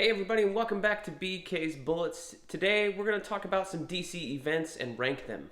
Hey everybody, and welcome back to BK's Bullets. Today we're going to talk about some DC events and rank them.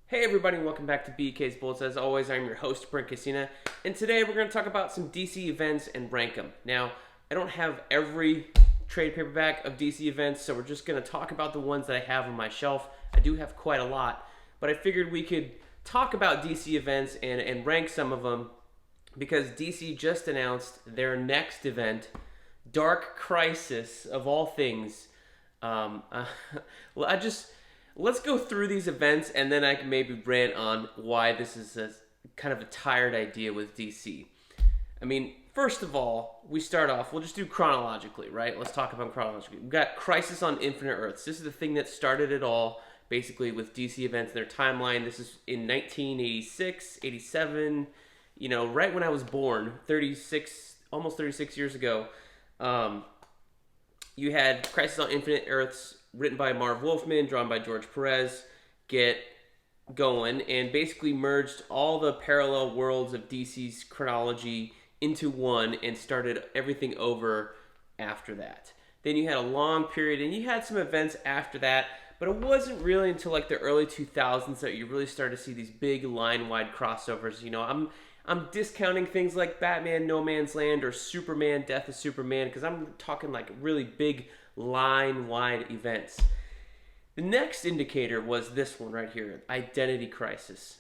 Hey everybody, and welcome back to BK's Bullets. As always, I'm your host, Brent, and today we're going to talk about some DC events and rank them. Now, I don't have every trade paperback of DC events, so we're just going to talk about the ones that I have on my shelf. I do have quite a lot, but I figured we could talk about DC events and rank some of them because DC just announced their next event, Dark Crisis, of all things. Let's go through these events, and then I can maybe rant on why this is a kind of a tired idea with DC. I mean, first of all, we'll just do chronologically, right? Let's talk about chronologically. We've got Crisis on Infinite Earths. This is the thing that started it all, basically, with DC events and their timeline. This is in 1986, 87, right when I was born, almost 36 years ago. You had Crisis on Infinite Earths, written by Marv Wolfman, drawn by George Perez, get going, and basically merged all the parallel worlds of DC's chronology into one and started everything over after that. Then you had a long period, and you had some events after that, but it wasn't really until like the early 2000s that you really started to see these big line-wide crossovers. I'm discounting things like Batman No Man's Land or Superman Death of Superman because I'm talking like really big line-wide events. The next indicator was this one right here, Identity Crisis.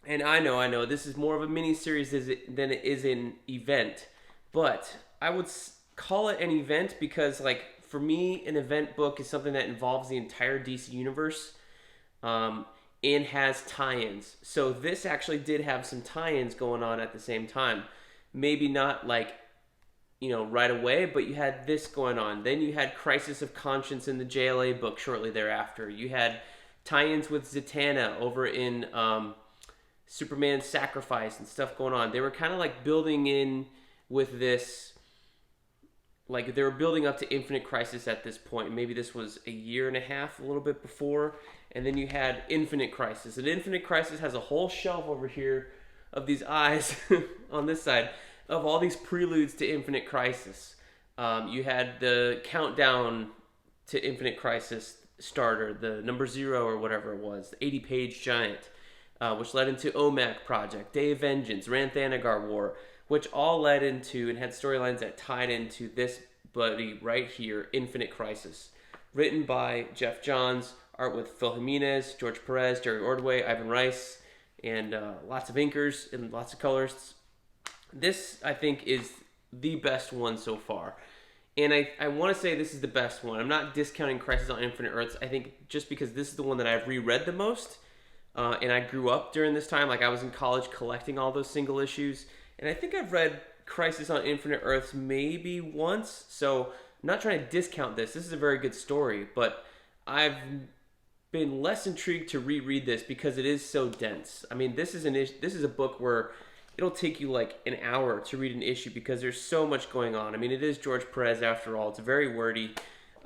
And I know, this is more of a mini-series than it is an event. But I would call it an event because, for me, an event book is something that involves the entire DC universe and has tie-ins. So this actually did have some tie-ins going on at the same time. Maybe not, right away, but you had this going on. Then you had Crisis of Conscience in the JLA book shortly thereafter. You had tie-ins with Zatanna over in Superman's Sacrifice and stuff going on. They were kind of building in with this, they were building up to Infinite Crisis at this point. Maybe this was a year and a half, a little bit before. And then you had Infinite Crisis. And Infinite Crisis has a whole shelf over here of these eyes on this side of all these preludes to Infinite Crisis. You had the countdown to Infinite Crisis starter, the number 0 or whatever it was, the 80-page giant. Which led into OMAC Project, Day of Vengeance, Rann-Thanagar War, which all led into and had storylines that tied into this buddy right here, Infinite Crisis. Written by Jeff Johns, art with Phil Jimenez, George Perez, Jerry Ordway, Ivan Rice, and lots of inkers and lots of colors. This, I think, is the best one so far. And I want to say this is the best one. I'm not discounting Crisis on Infinite Earths. I think just because this is the one that I've reread the most, and I grew up during this time. I was in college collecting all those single issues. And I think I've read Crisis on Infinite Earths maybe once. So I'm not trying to discount this. This is a very good story. But I've been less intrigued to reread this because it is so dense. I mean, this is a book where it'll take you an hour to read an issue because there's so much going on. I mean, it is George Perez after all. It's very wordy.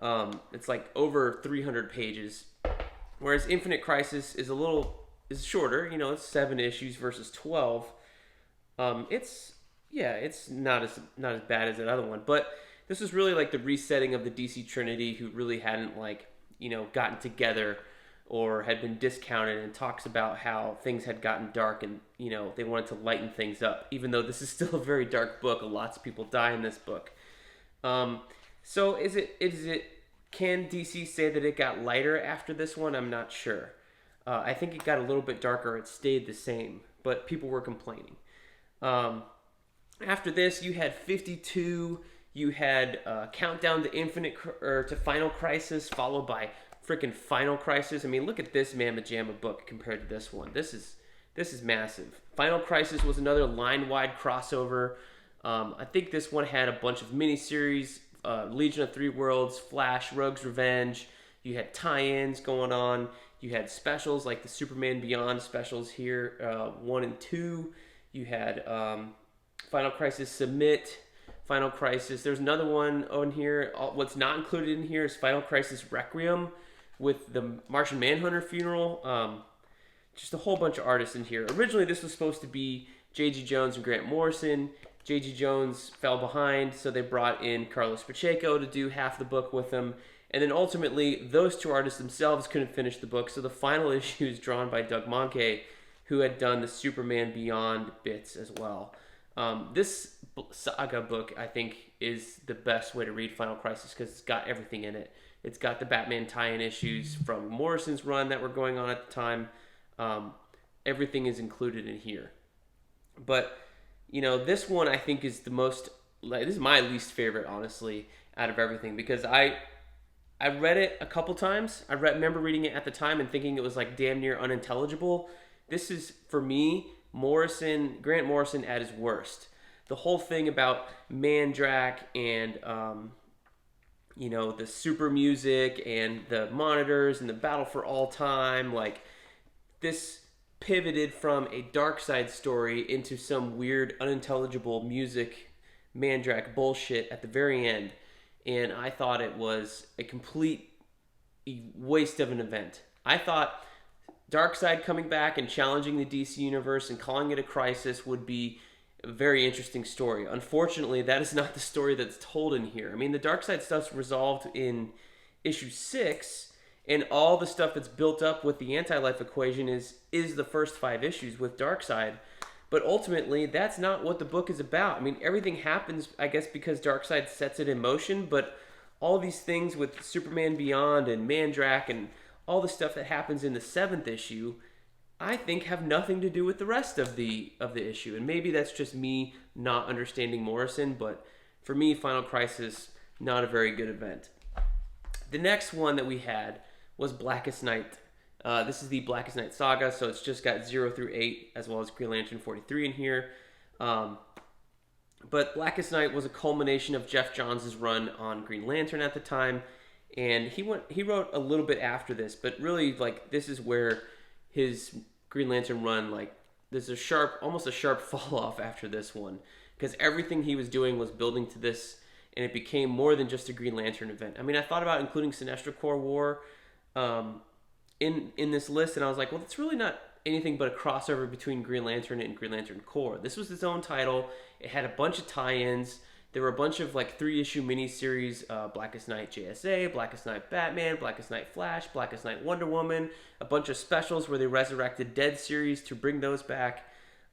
It's over 300 pages. Whereas Infinite Crisis is shorter. It's 7 issues versus 12. It's not as bad as that other one. But this is really the resetting of the DC Trinity, who really hadn't gotten together or had been discounted, and talks about how things had gotten dark and they wanted to lighten things up. Even though this is still a very dark book, lots of people die in this book. So is it? Can DC say that it got lighter after this one? I'm not sure. I think it got a little bit darker. It stayed the same, but people were complaining. After this, you had 52. You had Countdown to Final Crisis, followed by freaking Final Crisis. I mean, look at this Mamma Jamma book compared to this one. This is massive. Final Crisis was another line-wide crossover. I think this one had a bunch of miniseries. Legion of Three Worlds, Flash, Rogue's Revenge. You had tie-ins going on. You had specials like the Superman Beyond specials here, 1 and 2. You had Final Crisis Submit, Final Crisis. There's another one on here. What's not included in here is Final Crisis Requiem with the Martian Manhunter funeral. Just a whole bunch of artists in here. Originally, this was supposed to be J.G. Jones and Grant Morrison. J.G. Jones fell behind, so they brought in Carlos Pacheco to do half the book with him. And then ultimately, those two artists themselves couldn't finish the book, so the final issue is drawn by Doug Mahnke, who had done the Superman Beyond bits as well. This saga book, I think, is the best way to read Final Crisis because it's got everything in it. It's got the Batman tie-in issues from Morrison's run that were going on at the time. Everything is included in here. But, this one I think is the most, this is my least favorite, honestly, out of everything, because I read it a couple times. I remember reading it at the time and thinking it was like damn near unintelligible. This is, for me, Grant Morrison at his worst. The whole thing about Mandrake and, the super music and the monitors and the battle for all time, like, this pivoted from a Darkseid story into some weird, unintelligible music, Mandrake bullshit at the very end. And I thought it was a complete waste of an event. I thought Darkseid coming back and challenging the DC universe and calling it a crisis would be a very interesting story. Unfortunately, that is not the story that's told in here. I mean, the Darkseid stuff's resolved in issue 6, and all the stuff that's built up with the anti-life equation is the first 5 issues with Darkseid. But ultimately, that's not what the book is about. I mean, everything happens, I guess, because Darkseid sets it in motion, but all these things with Superman Beyond and Mandrake and all the stuff that happens in the 7th issue, I think have nothing to do with the rest of the issue. And maybe that's just me not understanding Morrison, but for me, Final Crisis, not a very good event. The next one that we had was Blackest Night. This is the Blackest Night saga, so it's just got 0 through 8, as well as Green Lantern 43 in here. But Blackest Night was a culmination of Jeff Johns' run on Green Lantern at the time, and he wrote a little bit after this, but really, like, this is where his Green Lantern run, like, there's almost a sharp fall off after this one, because everything he was doing was building to this, and it became more than just a Green Lantern event. I mean, I thought about including Sinestro Corps War in this list, and I was like, well, it's really not anything but a crossover between Green Lantern and Green Lantern Corps. This was its own title. It had a bunch of tie-ins. There were a bunch of, like, 3-issue miniseries, Blackest Night JSA, Blackest Night Batman, Blackest Night Flash, Blackest Night Wonder Woman, a bunch of specials where they resurrected dead series to bring those back,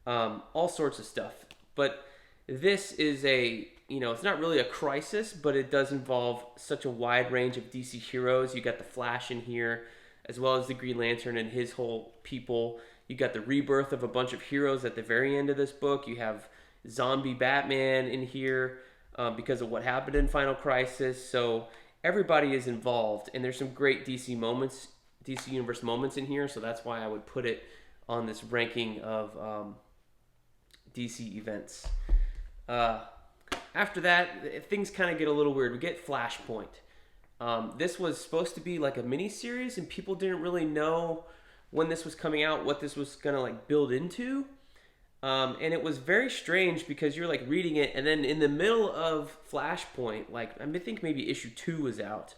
all sorts of stuff. But this is it's not really a crisis, but it does involve such a wide range of DC heroes. You got the Flash in here, as well as the Green Lantern and his whole people. You got the rebirth of a bunch of heroes at the very end of this book. You have zombie Batman in here because of what happened in Final Crisis. So everybody is involved, and there's some great DC Universe moments in here, so that's why I would put it on this ranking of DC events. After that, things kind of get a little weird. We get Flashpoint. This was supposed to be like a mini-series, and people didn't really know when this was coming out, what this was going to, like, build into. And it was very strange because you're, like, reading it, and then in the middle of Flashpoint, like, I think maybe issue 2 was out.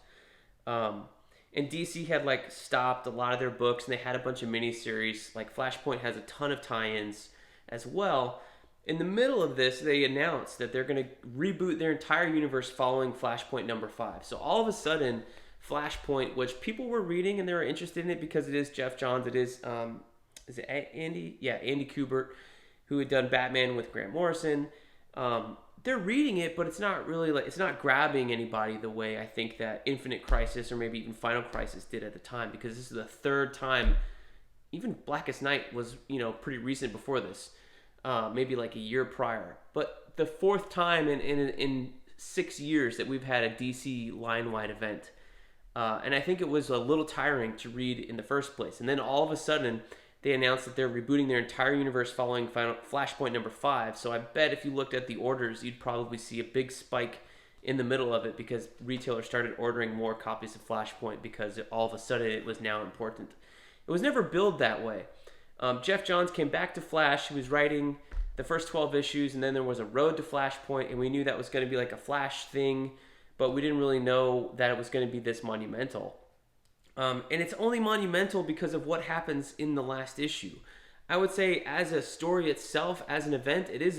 And DC had, like, stopped a lot of their books, and they had a bunch of mini-series. Like, Flashpoint has a ton of tie-ins as well. In the middle of this, they announced that they're going to reboot their entire universe following Flashpoint number 5. So all of a sudden, Flashpoint, which people were reading and they were interested in it because it is Jeff Johns, it is it Andy? Yeah, Andy Kubert, who had done Batman with Grant Morrison. They're reading it, but it's not really it's not grabbing anybody the way I think that Infinite Crisis or maybe even Final Crisis did at the time, because this is the third time. Even Blackest Night was pretty recent before this. Maybe like a year prior, but the fourth time in 6 years that we've had a DC line-wide event, and I think it was a little tiring to read in the first place. And then all of a sudden, they announced that they're rebooting their entire universe following Flashpoint number 5. So I bet if you looked at the orders, you'd probably see a big spike in the middle of it because retailers started ordering more copies of Flashpoint because all of a sudden it was now important. It was never billed that way. Jeff Johns came back to Flash. He was writing the first 12 issues, and then there was a road to Flashpoint, and we knew that was going to be like a Flash thing, but we didn't really know that it was going to be this monumental. And it's only monumental because of what happens in the last issue. I would say as a story itself, as an event, it is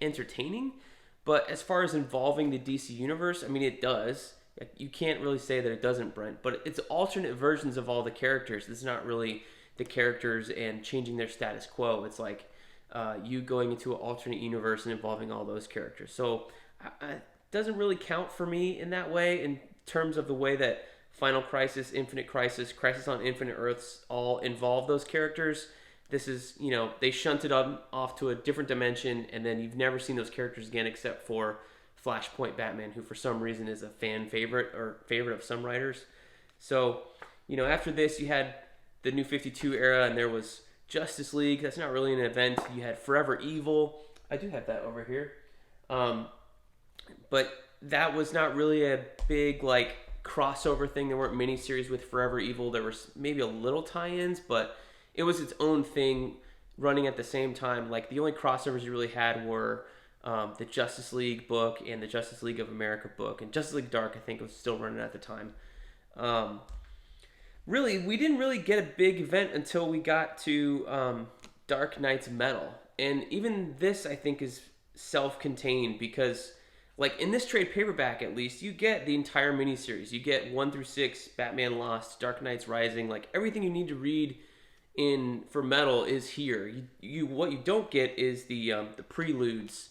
entertaining, but as far as involving the DC universe, I mean, it does. You can't really say that it doesn't, Brent, but it's alternate versions of all the characters. It's not really the characters and changing their status quo. It's like you going into an alternate universe and involving all those characters. So it doesn't really count for me in that way, in terms of the way that Final Crisis, Infinite Crisis, Crisis on Infinite Earths all involve those characters. This is, they shunted off to a different dimension, and then you've never seen those characters again except for Flashpoint Batman, who for some reason is a fan favorite or favorite of some writers. So, after this, you had the New 52 era, and there was Justice League. That's not really an event. You had Forever Evil. I do have that over here. But that was not really a big, crossover thing. There weren't miniseries with Forever Evil. There was maybe a little tie-ins, but it was its own thing running at the same time. Like, the only crossovers you really had were the Justice League book and the Justice League of America book. And Justice League Dark, I think, was still running at the time. Really, we didn't really get a big event until we got to Dark Knight's Metal. And even this, I think, is self-contained because, in this trade paperback, at least, you get the entire miniseries. You get 1 through 6, Batman Lost, Dark Knight's Rising. Everything you need to read for Metal is here. What you don't get is the preludes,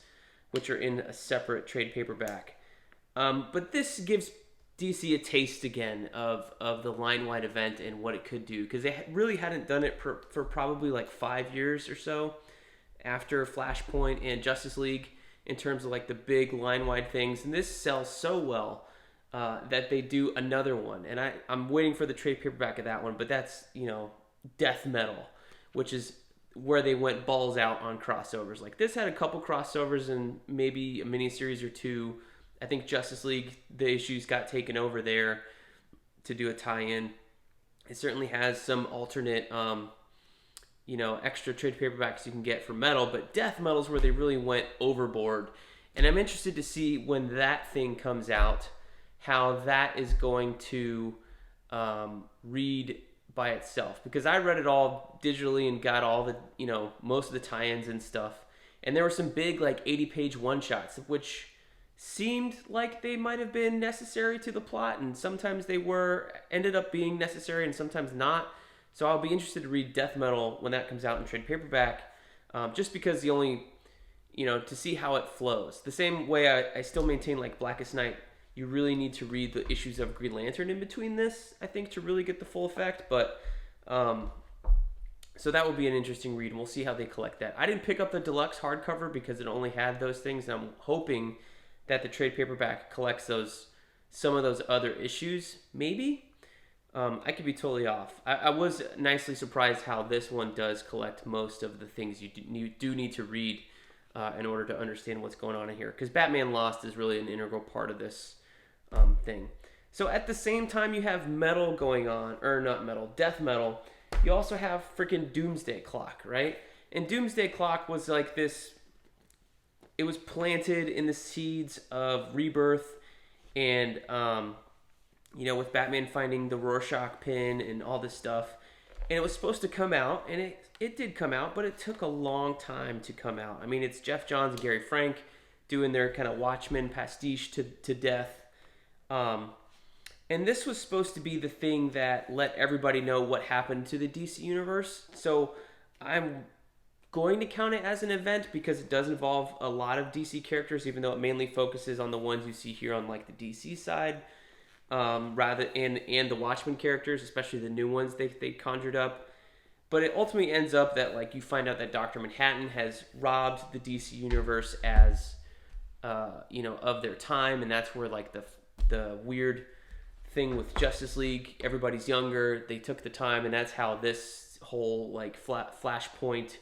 which are in a separate trade paperback. But this gives DC a taste again of the line-wide event and what it could do, because they really hadn't done it for probably 5 years or so after Flashpoint and Justice League in terms of the big line-wide things. And this sells so well that they do another one. And I'm waiting for the trade paperback of that one, but that's, Death Metal, which is where they went balls out on crossovers. This had a couple crossovers and maybe a miniseries or two. I think Justice League, the issues got taken over there to do a tie-in. It certainly has some alternate, extra trade paperbacks you can get for Metal, but Death Metal is where they really went overboard. And I'm interested to see when that thing comes out, how that is going to read by itself, because I read it all digitally and got all the, most of the tie-ins and stuff. And there were some big 80-page one-shots, which seemed like they might have been necessary to the plot, and sometimes they ended up being necessary and sometimes not. So I'll be interested to read Death Metal when that comes out in trade paperback, just because the only, to see how it flows. The same way I still maintain Blackest Night, you really need to read the issues of Green Lantern in between this, I think, to really get the full effect. But so that will be an interesting read, and we'll see how they collect that. I didn't pick up the deluxe hardcover because it only had those things, and I'm hoping that the trade paperback collects some of those other issues, maybe. I could be totally off. I was nicely surprised how this one does collect most of the things you do need to read in order to understand what's going on in here, because Batman Lost is really an integral part of this thing. So at the same time you have Metal going on, or not Metal, Death Metal, you also have freaking Doomsday Clock, right? And Doomsday Clock was this, it was planted in the seeds of Rebirth, and with Batman finding the Rorschach pin and all this stuff. And it was supposed to come out, and it did come out, but it took a long time to come out. I mean, it's Jeff Johns and Gary Frank doing their kind of Watchmen pastiche to death. And this was supposed to be the thing that let everybody know what happened to the DC universe. So I'm going to count it as an event because it does involve a lot of DC characters, even though it mainly focuses on the ones you see here on the DC side, rather and the Watchmen characters, especially the new ones they conjured up. But it ultimately ends up that you find out that Dr. Manhattan has robbed the DC universe as of their time, and that's where the weird thing with Justice League, everybody's younger, they took the time, and that's how this whole Flashpoint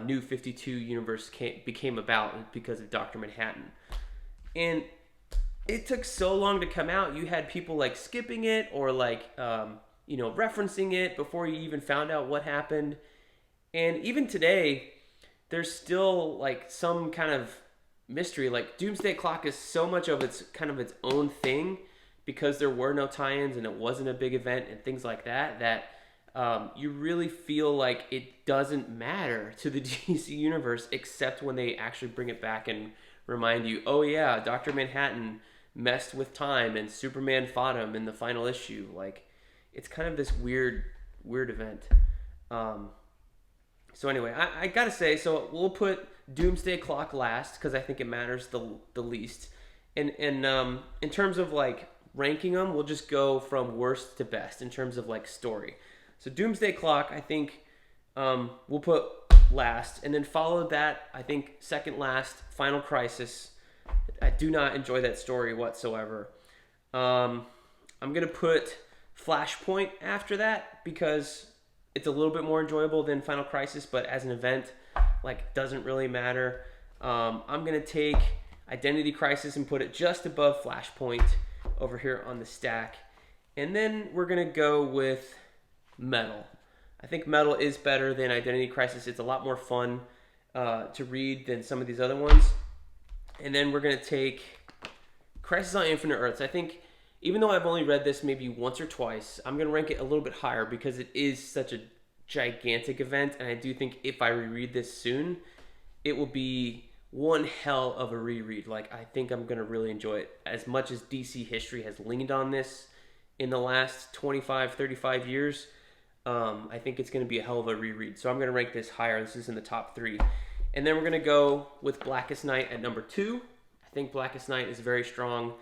New 52 universe became about, because of Dr. Manhattan. And it took so long to come out. You had people skipping it or referencing it before you even found out what happened. And even today, there's still like some kind of mystery. Like Doomsday Clock is so much of its kind of its own thing because there were no tie-ins and it wasn't a big event and things like that. You really feel like it doesn't matter to the DC universe except when they actually bring it back and remind you, oh yeah, Dr. Manhattan messed with time and Superman fought him in the final issue. Like, it's kind of this weird event. So anyway, I gotta say, so we'll put Doomsday Clock last because I think it matters the least. And in terms of like ranking them, we'll just go from worst to best in terms of like story. So Doomsday Clock, I think we'll put last, and then follow that, I think second last, Final Crisis. I do not enjoy that story whatsoever. I'm gonna put Flashpoint after that because it's a little bit more enjoyable than Final Crisis, but as an event, like, doesn't really matter. I'm gonna take Identity Crisis and put it just above Flashpoint over here on the stack, and then we're gonna go with Metal. I think Metal is better than Identity Crisis. It's a lot more fun to read than some of these other ones. And then we're going to take Crisis on Infinite Earths. I think even though I've only read this maybe once or twice, I'm going to rank it a little bit higher because it is such a gigantic event. And I do think if I reread this soon, it will be one hell of a reread. Like, I think I'm going to really enjoy it. As much as DC history has leaned on this in the last 25, 35 years, I think it's going to be a hell of a reread. So I'm going to rank this higher. This is in the top 3. And then we're going to go with Blackest Night at number 2. I think Blackest Night is very strong.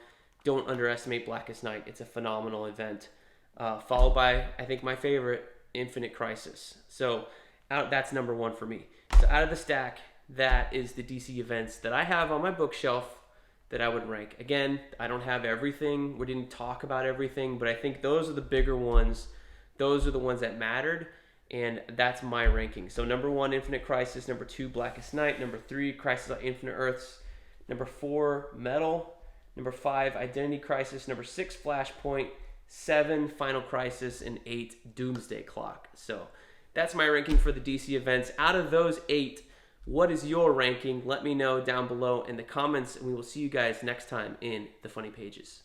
Don't underestimate Blackest Night. It's a phenomenal event. Followed by, I think, my favorite, Infinite Crisis. So that's number 1 for me. So out of the stack, that is the DC events that I have on my bookshelf that I would rank. Again, I don't have everything. We didn't talk about everything, but I think those are the bigger ones. Those are the ones that mattered. And that's my ranking. So number 1, Infinite Crisis. Number 2, Blackest Night. Number 3, Crisis on Infinite Earths. Number 4, Metal. Number 5, Identity Crisis. Number 6, Flashpoint. 7, Final Crisis. And 8, Doomsday Clock. So that's my ranking for the DC events. Out of those 8, what is your ranking? Let me know down below in the comments, and we will see you guys next time in the Funny Pages.